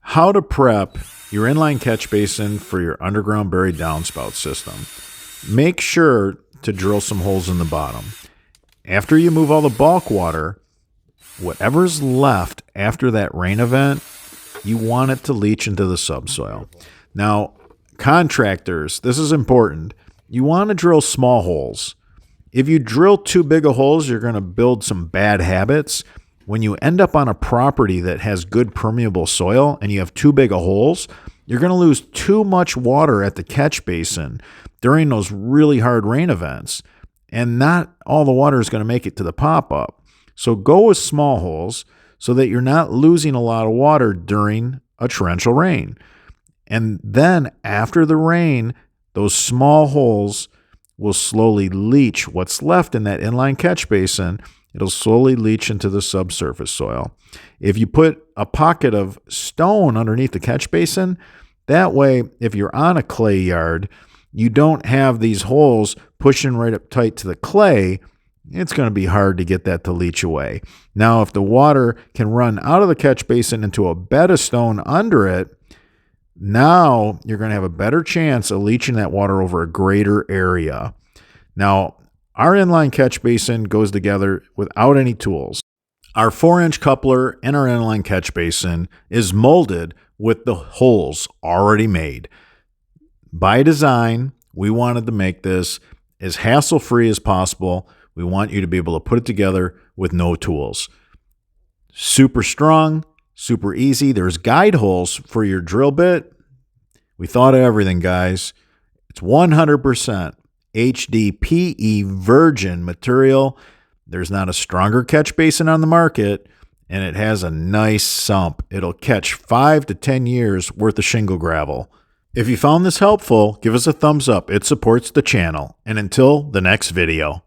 How to prep your inline catch basin for your underground buried downspout system. Make sure to drill some holes in the bottom. After you move all the bulk water, whatever's left after that rain event, you want it to leach into the subsoil. Now, contractors, this is important. You want to drill small holes. If you drill too big of holes, you're going to build some bad habits. When you end up on a property that has good permeable soil and you have too big of holes, you're going to lose too much water at the catch basin during those really hard rain events. And not all the water is going to make it to the pop-up. So go with small holes so that you're not losing a lot of water during a torrential rain. And then after the rain, those small holes will slowly leach what's left in that inline catch basin. It'll slowly leach into the subsurface soil. If you put a pocket of stone underneath the catch basin, that way, if you're on a clay yard, you don't have these holes pushing right up tight to the clay. It's going to be hard to get that to leach away. Now, if the water can run out of the catch basin into a bed of stone under it, now you're going to have a better chance of leaching that water over a greater area. Now, our inline catch basin goes together without any tools. Our 4-inch coupler in our inline catch basin is molded with the holes already made. By design, we wanted to make this as hassle-free as possible. We want you to be able to put it together with no tools. Super strong, super easy. There's guide holes for your drill bit. We thought of everything, guys. It's 100% HDPE virgin material. There's not a stronger catch basin on the market, and it has a nice sump. It'll catch 5 to 10 years worth of shingle gravel. If you found this helpful, give us a thumbs up. It supports the channel. And until the next video.